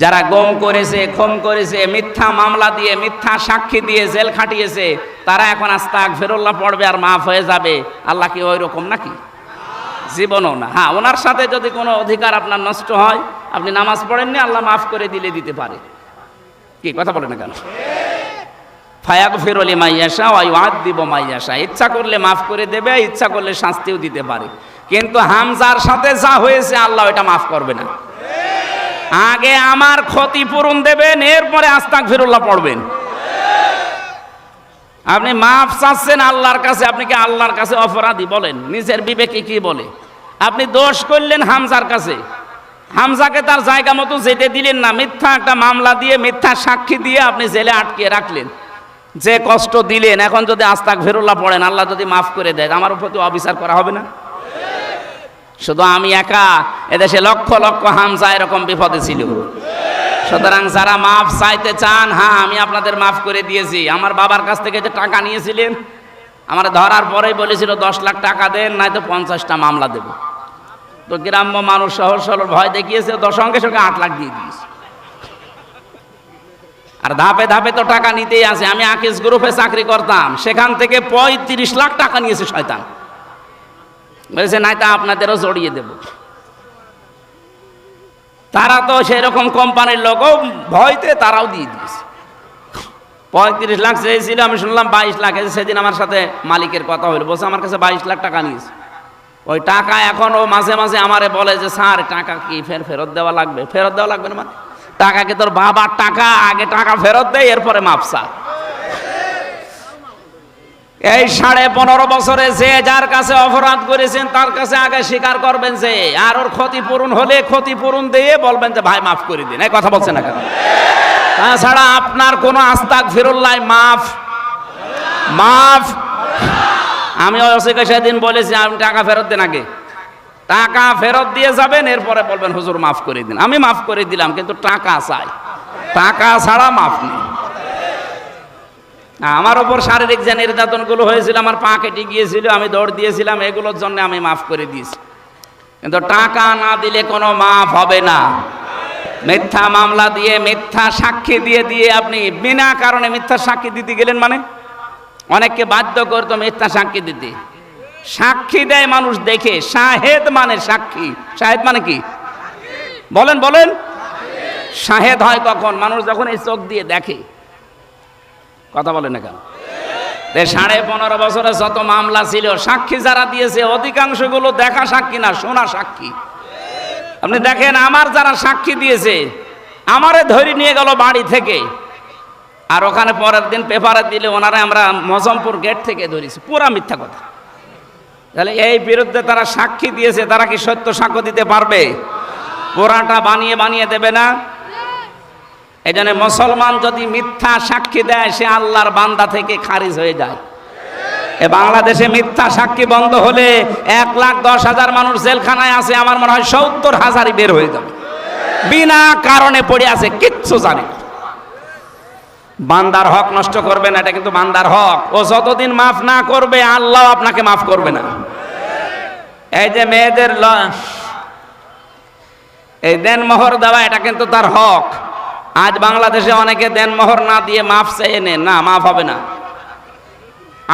যারা গম করেছে, খম করেছে, মিথ্যা মামলা দিয়ে, মিথ্যা সাক্ষী দিয়ে জেল খাটিয়েছে, তারা এখন আস্তাগফিরুল্লাহ পড়বে আর মাফ হয়ে যাবে। আল্লাহ কি ওই রকম নাকি? জীবনও না। হ্যাঁ, ওনার সাথে যদি কোনো অধিকার আপনার নষ্ট হয়, আপনি নামাজ পড়েননি, আল্লাহ মাফ করে দিতে পারে। কি কথা বলে না কেন? ফায়াগফিরু লিমান ইয়াশা ওয়া ইউআযযিবু মান ইয়াশা, ইচ্ছা করলে মাফ করে দেবে, ইচ্ছা করলে শাস্তিও দিতে পারে। কিন্তু হামজার সাথে যা হয়েছে, আল্লাহ এটা মাফ করবে না। আগে আমার ক্ষতিপূরণ দেবেন, এরপরে আস্তাগফিরুল্লাহ পড়বেন। আপনি মাফ চাচ্ছেন আল্লাহর কাছে, আপনি কি আল্লাহর কাছে অপরাধী? বলেন, নিজের বিবেকে কি বলে? আপনি দোষ করলেন হামজার কাছে, হামজাকে তার জায়গা মতো যেতে দিলেন না, মিথ্যা একটা মামলা দিয়ে, মিথ্যা সাক্ষী দিয়ে আপনি জেলে আটকে রাখলেন, যে কষ্ট দিলেন। এখন যদি আস্তাগফিরুল্লাহ পড়েন, আল্লাহ যদি মাফ করে দেয়, আমার উপর তো অবিচার করা হবে না? শুধু আমি একা, এদেশে লক্ষ লক্ষ হামজা এরকম বিপদে ছিল। সুতরাং যারা মাফ চাইতে চান, হ্যাঁ আমি আপনাদের মাফ করে দিয়েছি। আমার বাবার কাছ থেকে যে টাকা নিয়েছিলেন, আমার ধরার পরেই বলেছিল 10 লাখ টাকা দেন, নয়তো 50টা মামলা দেব। তো গ্রাম্য মানুষ সহজ সরল ভয় দেখিয়েছে, তো সঙ্গে সঙ্গে 8 লাখ দিয়ে দিয়েছে। আর ধাপে ধাপে তো টাকা নিতেই আছে। আমি আকিস গ্রুপে চাকরি করতাম, সেখান থেকে 35 লাখ টাকা নিয়েছে শয়তান। বলেছে নাই তা আপনাদেরও জড়িয়ে দেব। তারা তো সেরকম কোম্পানির লোকও, ভয়তে তারাও দিয়ে দিয়েছে। 35 লাখ চেয়েছিল, আমি শুনলাম 22 লাখ। সেদিন আমার সাথে মালিকের কথা হলো, বলছে আমার কাছে 22 লাখ টাকা নিয়েছে। ওই টাকা এখন ও মাঝে মাঝে আমারে বলে যে স্যার টাকা কি ফেরত দেওয়া লাগবে? ফেরত দেওয়া লাগবে না মানে? টাকা কি তোর বাবার টাকা? আগে টাকা ফেরত দেয়, এরপরে মাপসা। এই 15.5 বছরে যে যার কাছে অপরাধ করেছেন, তার কাছে আগে স্বীকার করবেন যে, আর ওর ক্ষতিপূরণ হলে ক্ষতিপূরণ দিয়ে বলবেন যে ভাই মাফ করে দিন। এই কথা বলছেন না কেন? তাছাড়া আপনার কোনো আস্তাগফিরুল্লাহ মাফ। আমি ওসিকে সেদিন বলেছি, আপনি টাকা ফেরত দেন, আগে টাকা ফেরত দিয়ে যাবেন, এরপরে বলবেন হুজুর মাফ করে দিন। আমি মাফ করে দিলাম, কিন্তু টাকা চাই, টাকা ছাড়া মাফ নেই। আমার ওপর শারীরিক যে নির্যাতনগুলো হয়েছিল, আমার পা কেটে গিয়েছিল, আমি দৌড় দিয়েছিলাম, এগুলোর জন্য আমি মাফ করে দিয়েছি। কিন্তু টাকা না দিলে কোনো মাফ হবে না। মিথ্যা মামলা দিয়ে, মিথ্যা সাক্ষী দিয়ে আপনি বিনা কারণে মিথ্যা সাক্ষী দিতে গেলেন, মানে অনেককে বাধ্য করতো মিথ্যা সাক্ষী দিতে। সাক্ষী দেয় মানুষ দেখে, শাহেদ মানে সাক্ষী। শাহেদ মানে কি? বলেন। শাহেদ হয় কখন? মানুষ যখন এই চোখ দিয়ে দেখে। কথা বলেন না কেন? 15.5 বছরে যত মামলা ছিল, সাক্ষী যারা দিয়েছে অধিকাংশগুলো দেখা সাক্ষী না, শোনা সাক্ষী। আপনি দেখেন, আমার যারা সাক্ষী দিয়েছে, আমারে ধরে নিয়ে গেল বাড়ি থেকে, আর ওখানে পরের দিন পেপারে দিলে ওনারা আমরা মজমপুর গেট থেকে ধরেছি। পুরা মিথ্যা কথা। তাহলে এই বিরুদ্ধে তারা সাক্ষী দিয়েছে, তারা কি সত্য সাক্ষ্য দিতে পারবে? পুরাটা বানিয়ে দেবে না। এই জন্য মুসলমান যদি মিথ্যা সাক্ষী দেয়, সে আল্লাহর বান্দা থেকে খারিজ হয়ে যায়। এ বাংলাদেশে মিথ্যা সাক্ষী বন্ধ হলে 1,10,000 মানুষ জেলখানায় আছে, আমার মনে হয় 70,000ই বের হয়ে যাবে। বিনা কারণে পড়ে আছে, কিচ্ছু জানে না। বান্দার হক নষ্ট করবে না, এটা কিন্তু বান্দার হক। ও যতদিন মাফ না করবে, আল্লাহ আপনাকে মাফ করবে না। এই যে মেয়েদের এই দেনমোহর দেওয়া, এটা কিন্তু তার হক। আজ বাংলাদেশে অনেকে দেনমোহর না দিয়ে মাফ চেয়ে নেন, না মাফ হবে না।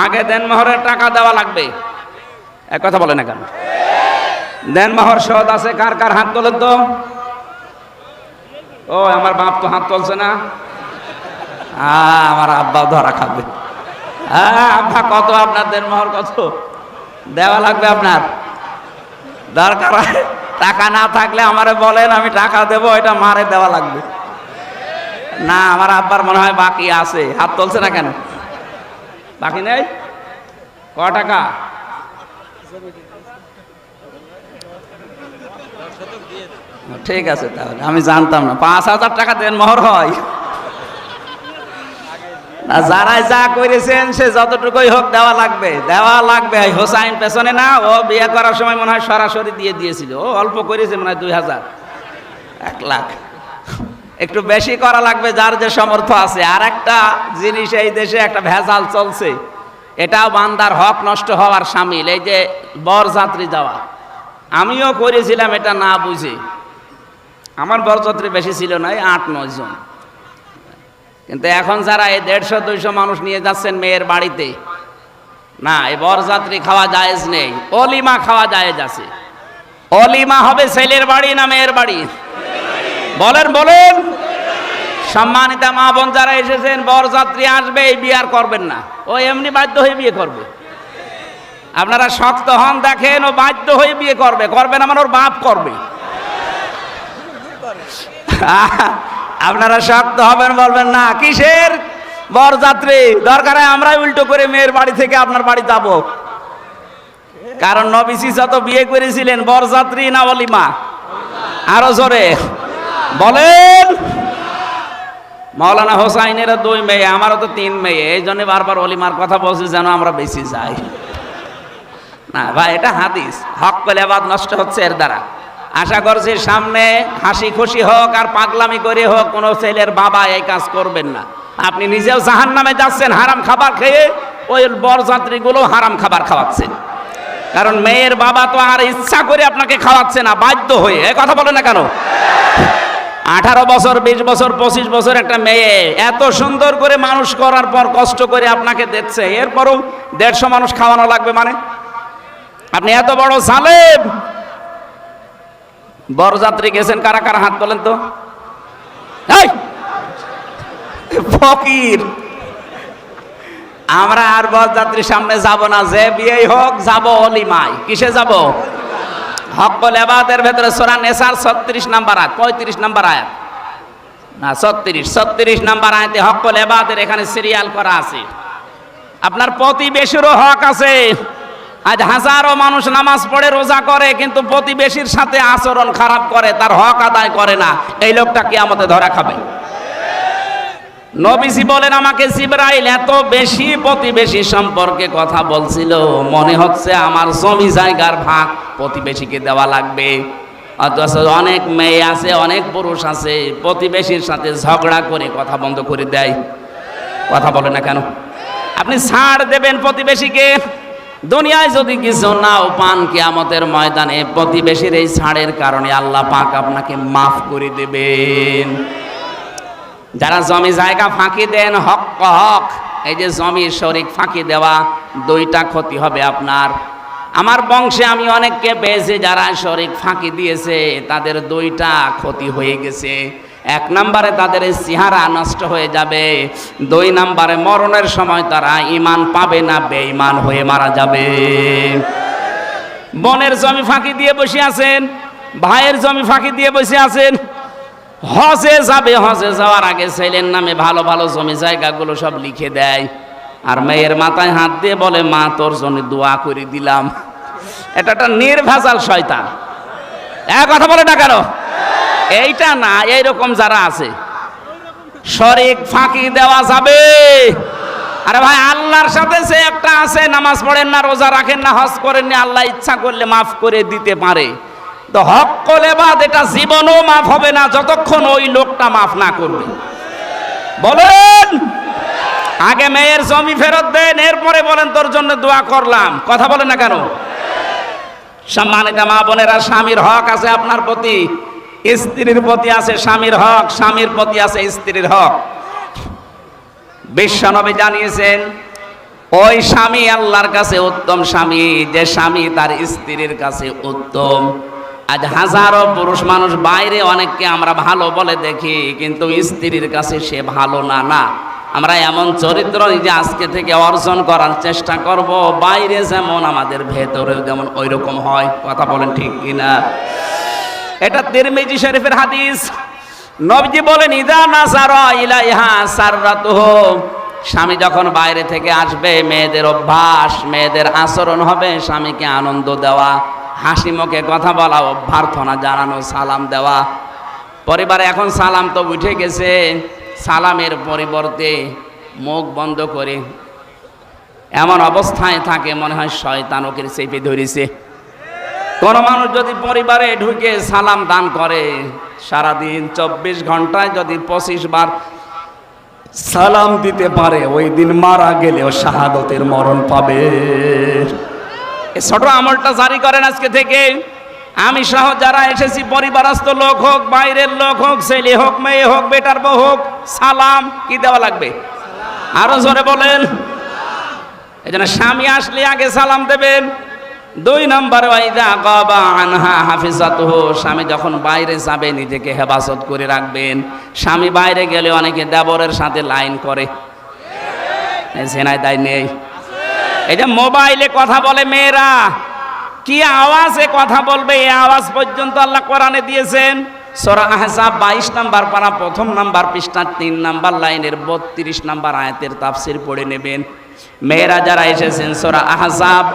আগে দেনমোহরের টাকা দেওয়া লাগবে। এক কথা বলে না কেন? দেনমোহর শোধ আছে কার কার? হাত তোলেন তো। ও আমার বাপ তো হাত তুলছে না। আমার আব্বা ধরা খাবে। আব্বা কত আপনার দেনমোহর কত দেওয়া লাগবে? আপনার দরকার টাকা না থাকলে আমারে বলেন, আমি টাকা দেবো, এটা মারে দেওয়া লাগবে না। আমার আব্বার মনে হয় বাকি আছে। হাত তুলছে না কেন? বাকি নেই? ক টাকা? ঠিক আছে, তাহলে আমি জানতাম না 5,000 টাকা দেনমোহর হয়। আর যারাই যা করেছেন সে যতটুকুই হোক দেওয়া লাগবে, দেওয়া লাগবে। হোসাইন পেছনে না, ও বিয়ে করার সময় মনে হয় সরাসরি দিয়ে দিয়েছিল। ও অল্প করেছে মনে হয় 2000, 1 লাখ। একটু বেশি করা লাগবে যার যে সামর্থ্য আছে। আর একটা জিনিস এই দেশে একটা ভেজাল চলছে, এটাও বান্দার হক নষ্ট হওয়ার শামিল। এই যে বরযাত্রী যাওয়া, আমিও করেছিলাম এটা না বুঝে। আমার বরযাত্রী বেশি ছিল না, 8-9 জন। কিন্তু এখন যারা এই 150-200 মানুষ নিয়ে যাচ্ছেন মেয়ের বাড়িতে, না, এই বরযাত্রী খাওয়া জায়েজ নেই, অলিমা খাওয়া জায়েজ আছে। অলিমা হবে ছেলের বাড়ি না মেয়ের বাড়ি? বলেন বলেন। সম্মানিতা মা বোন যারা এসেছেন, বরযাত্রী আসবে, এই বিয়ে আর করবেন না, ও এমনি বাধ্য হয়ে বিয়ে করবে। আপনারা শক্ত হন, দেখেন ও বাধ্য হয়ে বিয়ে করবে। করবে না মানে ওর বাপ করবে। আপনারা শক্ত হবেন, বলবেন না কিসের বরযাত্রী, দরকার হয় আমরাই উল্টো করে মেয়ের বাড়ি থেকে আপনার বাড়ি যাব। কারণ নবীজি যত বিয়ে করেছিলেন, বরযাত্রী না অলিমা? আরো জোরে বলেন। মাওলানা হোসাইনের 2 মেয়ে, আমারও তো 3 মেয়ে, এই জন্য বারবার অলিমার কথা বলছি যেন আমরা বেশি যাই না। ভাই, এটা হাদিস। হক কলেবাদ নষ্ট হচ্ছে এর দ্বারা। আশা করছি সামনে হাসি খুশি হোক আর পাগলামি করে হোক, কোনো ছেলের বাবা এই কাজ করবেন না। আপনি নিজেও জাহান্নামে যাচ্ছেন হারাম খাবার খেয়ে, ওই বরযাত্রীগুলো হারাম খাবার খাওয়াচ্ছেন। কারণ মেয়ের বাবা তো আর ইচ্ছা করে আপনাকে খাওয়াচ্ছে না, বাধ্য হয়ে। এ কথা বলে না কেন? 18 বছর, 20 বছর, 25 বছর একটা মেয়ে এত সুন্দর করে মানুষ করার পর কষ্ট করে আপনাকে দিচ্ছে, এরপরও 150 মানুষ খাওয়ানো লাগবে মানে? আপনি এত বড় জালেম। বরযাত্রী গেছেন কারা কারা? হাত তোলেন তো। ফকির, আমরা আর বরযাত্রীর সামনে যাব না, যে বিয়েই হোক যাব অলিমায়। কিসে যাব? হক্কুল ইবাদের ভেতরে সূরা নিসার 36 নাম্বার আয়াত, 35 নাম্বার আয়াত না 36 নাম্বার আয়াতে হক্কুল ইবাদের এখানে সিরিয়াল করা আছে। আপনার প্রতিবেশীরও হক আছে। আজ হাজারো মানুষ নামাজ পড়ে, রোজা করে, কিন্তু প্রতিবেশীর সাথে আচরণ খারাপ করে, তার হক আদায় করে না। এই লোকটা কিয়ামতে ধরা খাবে। নবীজি বলেন, আমাকে জিবরাইল এত বেশি প্রতিবেশী সম্পর্কে কথা বলছিল, মনে হচ্ছে আমার জমি জায়গার ভাগ প্রতিবেশীকে দেওয়া লাগবে। অথচ অনেক মেয়ে আছে, অনেক পুরুষ আছে, প্রতিবেশীর সাথে ঝগড়া করে কথা বন্ধ করে দেয়। কথা বলে না কেন? আপনি ছাড় দেবেন প্রতিবেশীকে। দুনিয়ায় যদি কিছু নাও পান, কিয়ামতের ময়দানে প্রতিবেশীর এই ছাড়ের কারণে আল্লাহ পাক আপনাকে মাফ করে দেবেন। যারা জমি জায়গা ফাঁকি দেন, হক হক, এই যে জমির শরিক ফাঁকি দেওয়া, 2টা ক্ষতি হবে আপনার। আমার বংশে আমি অনেককে পেয়েছি যারা শরিক ফাঁকি দিয়েছে, তাদের 2টা ক্ষতি হয়ে গেছে। 1 নম্বরে তাদের চেহারা নষ্ট হয়ে যাবে, 2 নম্বরে মরণের সময় তারা ঈমান পাবে না, বেঈমান হয়ে মারা যাবে। বোনের জমি ফাঁকি দিয়ে বসে আছেন, ভাইয়ের জমি ফাঁকি দিয়ে বসে আছেন। হজে যাবে, হজে যাওয়ার আগে ছেলের নামে ভালো ভালো জমি জায়গাগুলো সব লিখে দেয়, আর মেয়ের মাথায় হাত দিয়ে বলে, মা তোর জন্য দোয়া করে দিলাম। এটা একটা নির্ভেজাল শয়তান। এক কথা বলে না কেন? এইটা না, এইরকম যারা আছে শরিক ফাঁকি দেওয়া যাবে। আরে ভাই, আল্লাহর সাথে সে একটা আছে, নামাজ পড়েন না, রোজা রাখেন না, হজ করেন না, আল্লাহ ইচ্ছা করলে মাফ করে দিতে পারে। তো হক্কুল ইবাদ এটা জীবনও মাফ হবে না যতক্ষণ ওই লোকটা মাফ না করবে। বলেন, আগে মেয়ের জমি ফেরত দেন, এরপরে বলেন তোর জন্য দোয়া করলাম। কথা বলেন না কেন? সম্মানিত মা বোনেরা, স্বামীর হক আছে আপনার প্রতি, স্ত্রীর প্রতি আছে স্বামীর হক, স্বামীর প্রতি আছে স্ত্রীর হক। বিশ্বনবী জানিয়েছেন, ওই স্বামী আল্লাহর কাছে উত্তম স্বামী যে স্বামী তার স্ত্রীর কাছে উত্তম। আজ হাজারো পুরুষ মানুষ বাইরে অনেককে আমরা ভালো বলে দেখি, কিন্তু স্ত্রীর কাছে সে ভালো না। না, আমরা এমন চরিত্র নিজে আজকে থেকে অর্জন করার চেষ্টা করব, বাইরে যেমন আমাদের ভেতরে যেমন ওই রকম হয়। কথা বলেন ঠিক কিনা? এটা তিরমিজি শরীফের হাদিস। নবীজি বলেন, ইদা নাসারা ইলাইহা সাররাতুহু, স্বামী যখন বাইরে থেকে আসবে, মেয়েদের অভ্যাস, মেয়েদের আচরণ হবে স্বামীকে আনন্দ দেওয়া, হাসি মুখে কথা বলা, অভ্যর্থনা জানানো, সালাম দেওয়া। পরিবারে এখন সালাম তো উঠে গেছে, সালামের পরিবর্তে মুখ বন্ধ করে এমন অবস্থায় থাকে মনে হয় শয়তান ওকে চেপে ধরেছে। কোন মানুষ যদি পরিবারে ঢুকে সালাম দান করে, সারাদিন 24 ঘন্টায় যদি 25 বার সালাম দিতে পারে, ওই দিন মারা গেলেও শাহাদতের মরণ পাবে। এই ছোট আমলটা জারি করেন আজকে থেকে। আমি সহ যারা এসেছি, পরিবারস্থ লোক হোক, বাইরের লোক হোক, ছেলে হোক, মেয়ে হোক, বেটার বউ হোক, সালাম কি দেওয়া লাগবে? আরো জোরে বলেন। এই জন্য স্বামী আসলে আগে সালাম দেবেন। 2 নম্বরে ওয়াইদা গাবা আনহা হাফিজাতুহু, স্বামী যখন বাইরে যাবে নিজেকে হেফাজত করে রাখবেন। স্বামী বাইরে গেলে অনেকে দেবরের সাথে লাইন করে, জেনায় দায় নেই। এই যে মোবাইলে কথা বলে মেয়েরা, কি আওয়াজে কথা বলবে, এই আওয়াজ পর্যন্ত আল্লাহ কোরআনে দিয়েছেন। সূরা আহজাব 22 নম্বর পারা 1 নম্বর পৃষ্ঠা 3 নম্বর লাইনের 32 নম্বর আয়াতের তাফসীর পড়ে নেবেন। মেয়েরা যারা এসেছেন, সূরা আহজাব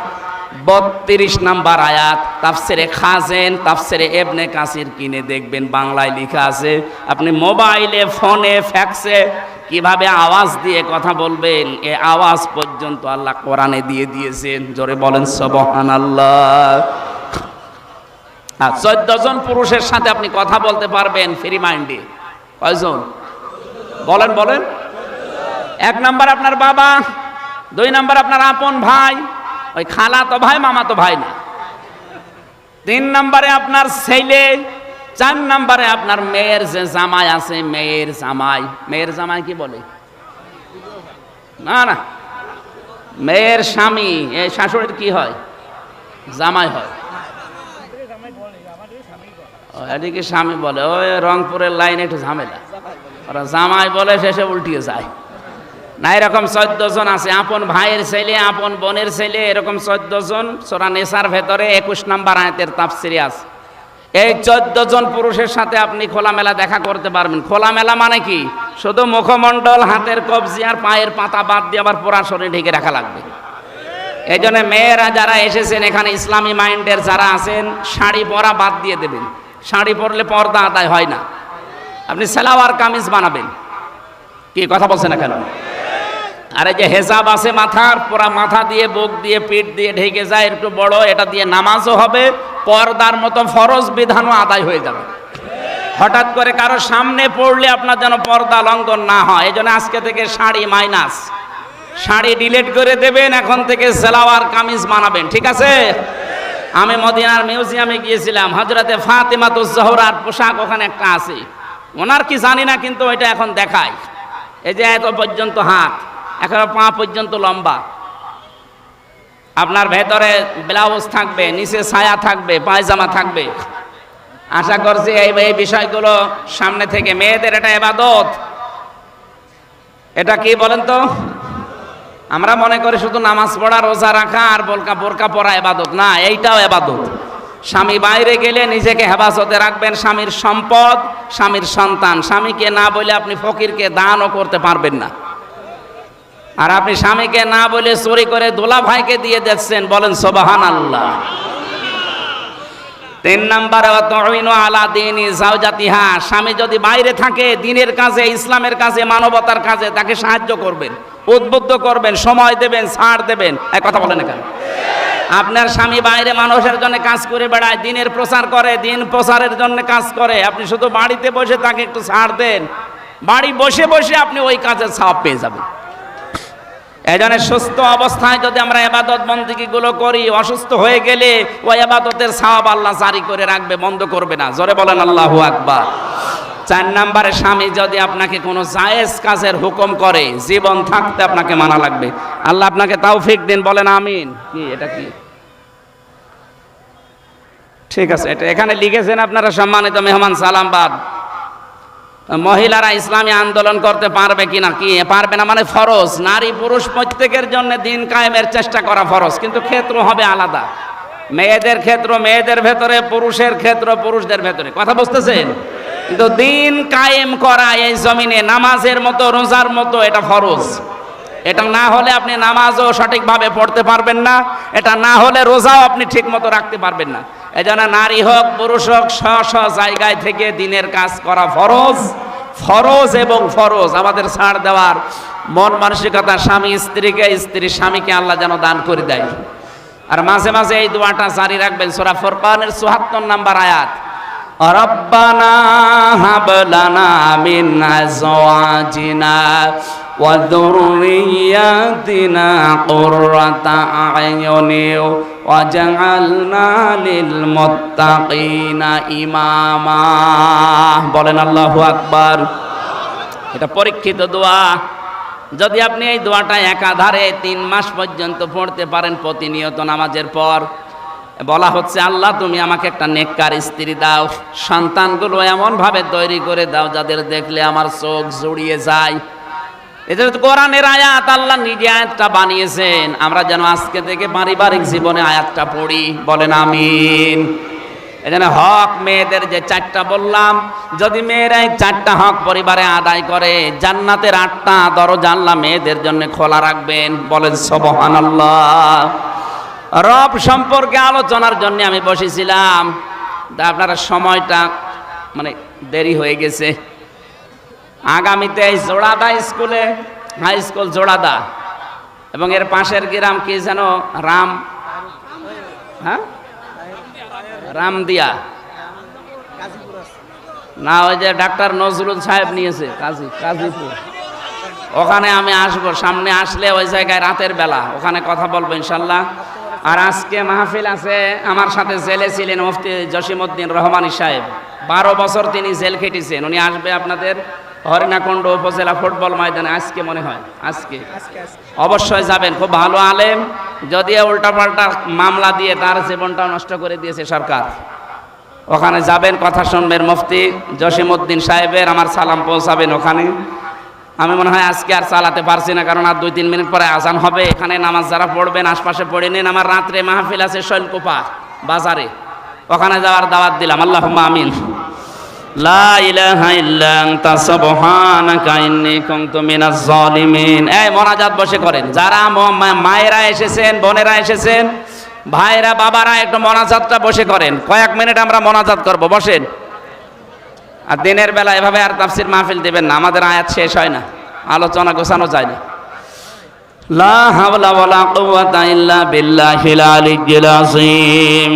32 নম্বর আয়াত, তাফসিরে খাজেন, তাফসিরে ইবনে কাসির কিনে দেখবেন, বাংলায় লেখা আছে। আপনি মোবাইলে, ফোনে, ফ্যাক্সে কিভাবে আওয়াজ দিয়ে কথা বলবেন, এই আওয়াজ পর্যন্ত আল্লাহ কোরআনে দিয়ে দিয়েছেন। জোরে বলেন সুবহানাল্লাহ। 14 জন পুরুষের সাথে আপনি কথা বলতে পারবেন ফ্রি মাইন্ডে। কয়জন বলেন? বলেন। 1 নম্বর আপনার বাবা, 2 নম্বর আপনার আপন ভাই, ওই খালা তো ভাই, মামা তো ভাই না। 3 নম্বরে আপনার ছেলে, 4 নম্বরে আপনার মেয়ের যে জামাই আছে, মেয়ের জামাই। মেয়ের জামাই কি বলে? না না, মেয়ের স্বামী। এই শাশুড়ির কি হয়? জামাই হয়। এদিকে স্বামী বলে, ওই রংপুরের লাইনে একটু ঝামেলা, ওরা জামাই বলে, শেষে উল্টিয়ে যায় না। এরকম 14 জন আছে, আপন ভাইয়ের ছেলে, আপন বোনের ছেলে, এরকম 14 জন সূরা নিসার ভেতরে 21 নম্বর আয়াতের তাফসীরে আছে। এই 14 জন পুরুষের সাথে আপনি খোলামেলা দেখা করতে পারবেন। খোলামেলা মানে কি? শুধু মুখমণ্ডল, হাতের কবজি আর পায়ের পাতা বাদ দিয়ে আবার পুরা শরীর ঢেকে রাখা লাগবে। এই জন্য মেয়েরা যারা এসেছেন এখানে, ইসলামী মাইন্ডের যারা আছেন, শাড়ি পরা বাদ দিয়ে দেবেন। শাড়ি পরলে পর্দা আদায় হয় না। আপনি সালোয়ার কামিজ বানাবেন। কি কথা বলছেন না কেন? আর এই যে হেজাব আছে মাথার, পুরা মাথা দিয়ে, বুক দিয়ে, পিঠ দিয়ে ঢেকে যায়, একটু বড়, এটা দিয়ে নামাজও হবে, পর্দার মতো ফরজ বিধানও আদায় হয়ে যাবে। হঠাৎ করে কারো সামনে পড়লে আপনার যেন পর্দা লঙ্ঘন না হয়। এই জন্য আজকে থেকে শাড়ি মাইনাস, শাড়ি ডিলিট করে দেবেন। এখন থেকে সালোয়ার কামিজ বানাবেন, ঠিক আছে? আমি মদিনার মিউজিয়ামে গিয়েছিলাম, হযরতে ফাতেমাতুজ জোহরার পোশাক ওখানে একটা আছে। ওনার কি জানি না, কিন্তু ওইটা এখন দেখায়। এই যে এত পর্যন্ত হাত, এখন পা পর্যন্ত লম্বা, আপনার ভেতরে ব্লাউজ থাকবে, নিচে ছায়া থাকবে, পায়জামা থাকবে। আশা করছি এই বিষয়গুলো সামনে থেকে, মেয়েদের এটা ইবাদত। এটা কি বলেন তো? আমরা মনে করি শুধু নামাজ পড়া, রোজা রাখা আর বোরকা পরা ইবাদত না, এইটাও ইবাদত। স্বামী বাইরে গেলে নিজেকে হেফাজতে রাখবেন। স্বামীর সম্পদ, স্বামীর সন্তান। স্বামীকে না বলে আপনি ফকিরকে দানও করতে পারবেন না। আর আপনি স্বামীকে না বলে চুরি করে দোলা ভাইকে দিয়ে দিচ্ছেন, বলেন সুবহানাল্লাহ। 3 নম্বরে ওয়াতুইনু আলা দীনি যাওজাতিহা, স্বামী যদি বাইরে থাকে, দ্বীনের কাজে, ইসলামের কাজে, মানবতার কাজে তাকে সাহায্য করবেন, উদ্বুদ্ধ করবেন, সময় দেবেন, ছাড় দেবেন। এক কথা বলেন কেন? আপনার স্বামী বাইরে মানুষের জন্য কাজ করে বেড়ায়, দ্বীনের প্রচার করে, দ্বীন প্রচারের জন্য কাজ করে, আপনি শুধু বাড়িতে বসে তাকে একটু ছাড় দেন, বাড়ি বসে বসে আপনি ওই কাজের সওয়াব পেয়ে যাবেন। এই জন্য সুস্থ অবস্থায় যদি আমরা ইবাদত বন্দেগীগুলো করি, অসুস্থ হয়ে গেলে ওই ইবাদতের সওয়াব আল্লাহ জারি করে রাখবে, বন্ধ করবে না। জোরে বলেন আল্লাহু আকবার। 4 নম্বরে, স্বামী যদি আপনাকে কোনো জায়েজ কাজের হুকুম করে, জীবন থাকতে আপনাকে মানা লাগবে। আল্লাহ আপনাকে তৌফিক দিন, বলেন আমিন। কি এটা কি? ঠিক আছে, এটা এখানে লিখেছেন আপনারা, সম্মানিত মেহমান সালামবাদ। মহিলারা ইসলামী আন্দোলন করতে পারবে কিনা? কি পারবে না মানে ফরজ। নারী পুরুষ প্রত্যেকের জন্য দিন কায়েমের চেষ্টা করা ফরজ, কিন্তু ক্ষেত্র হবে আলাদা। মেয়েদের ক্ষেত্র মেয়েদের ভেতরে, পুরুষের ক্ষেত্র পুরুষদের ভেতরে। কথা বুঝতেছেন? কিন্তু দিন কায়েম করা এই জমিনে নামাজের মতো, রোজার মতো, এটা ফরজ। এটা না হলে আপনি নামাজও সঠিকভাবে পড়তে পারবেন না, এটা না হলে রোজাও আপনি ঠিক মতো রাখতে পারবেন না। এজন্য নারী হোক পুরুষ হোক, স্ব জায়গায় থেকে দিনের কাজ করা ফরজ। ফরজ এবং ফরজ, আমাদের ছাড় দেওয়ার মন মানসিকতা স্বামী স্ত্রীকে, স্ত্রী স্বামীকে আল্লাহ যেন দান করে দেয়। আর মাঝে মাঝে এই দোয়াটা জারি রাখবেন। সূরা ফুরকানের ৭৪ নম্বর আয়াত, রব্বানা হাব লানা মিন আজওয়াজিনা ওয়া যুররিয়াতিনা কুররাতা আ'য়ুনি ওয়াজআলনা লিল মুত্তাকিনা ইমামা। বলেন আল্লাহু আকবার। এটা পরীক্ষিত দোয়া। যদি আপনি এই দোয়াটা একাধারে ৩ মাস পর্যন্ত পড়তে পারেন প্রতিনিয়ত নামাজের পর, বলা হচ্ছে আল্লাহ তুমি আমাকে একটা নেককার স্ত্রী দাও, সন্তানগুলো এমনভাবে তৈরি করে দাও যাদের দেখলে আমার চোখ জুড়িয়ে যায়। এটা তো কোরআনের আয়াত, আল্লাহ নিজে আয়াতটা বানিয়েছেন। আমরা যেন আজকে থেকে পারিবারিক জীবনে আয়াতটা পড়ি। বলেন আমিন। এখানে হক মেয়েদের যে 4টা বললাম, যদি মেয়েরা এই 4টা হক পরিবারে আদায় করে, জান্নাতের 8টা দরজা আল্লাহ মেয়েদের জন্য খোলা রাখবেন। বলেন সুবহানাল্লাহ। রব সম্পর্কে আলোচনার জন্য আমি বসেছিলাম, তা আপনারা সময়টা মানে দেরি হয়ে গেছে। আগামীতে এই জোড়াদা স্কুলে, হাই স্কুল জোড়াদা, এবং এর পাশের গ্রাম কি যেন রামদিয়া না, ওই যে ডাক্তার নজরুল সাহেব নিয়েছে কাজীপুর, ওখানে আমি আসবো। সামনে আসলে ওই জায়গায় রাতের বেলা ওখানে কথা বলবো ইনশাল্লাহ। আর আজকে মাহফিল আছে, আমার সাথে জেলে ছিলেন মুফতি জসিমউদ্দিন রহমানী সাহেব, 12 বছর তিনি জেল খেটেছেন। উনি আসবে আপনাদের হরিণাকুণ্ড উপজেলা ফুটবল ময়দানে, আজকে মনে হয়, আজকে অবশ্যই যাবেন। খুব ভালো আলেম, যদিও উল্টাপাল্টা মামলা দিয়ে তার জীবনটা নষ্ট করে দিয়েছে সরকার। ওখানে যাবেন, কথা শুনবেন মুফতি জসিমউদ্দিন সাহেবের, আমার সালাম পৌঁছাবেন ওখানে। আমি মনে হয় আজকে আর চালাতে পারছি না, কারণ আর 2-3 মিনিট পরে আজান হবে। এখানে নামাজ যারা পড়বেন আশপাশে পড়ে নিন। আমার রাত্রে মাহফিল আছে শৈলকুপা বাজারে, ওখানে যাওয়ার দাওয়াত দিলাম। আল্লাহুম্মা আমিন। লা ইলাহা ইল্লা আনতা সুবহানাকা ইন্নী কুনতু মিনাজ জালিমিন। এই মোনাজাত বসে করেন, যারা মায়েরা এসেছেন, বোনেরা এসেছেন, ভাইরা, বাবারা, একটু মোনাজাতটা বসে করেন। কয়েক মিনিট আমরা মোনাজাত করব, বসেন। আর দিনের বেলা এভাবে আর তাফসীর মাহফিল দিবেন না, আমাদের আয়াত শেষ হয় না, আলোচনা গোছানো যায় না। লা হাওলা ওয়ালা কুওয়াতা ইল্লা বিল্লাহিল আলিয়্যিল আযীম।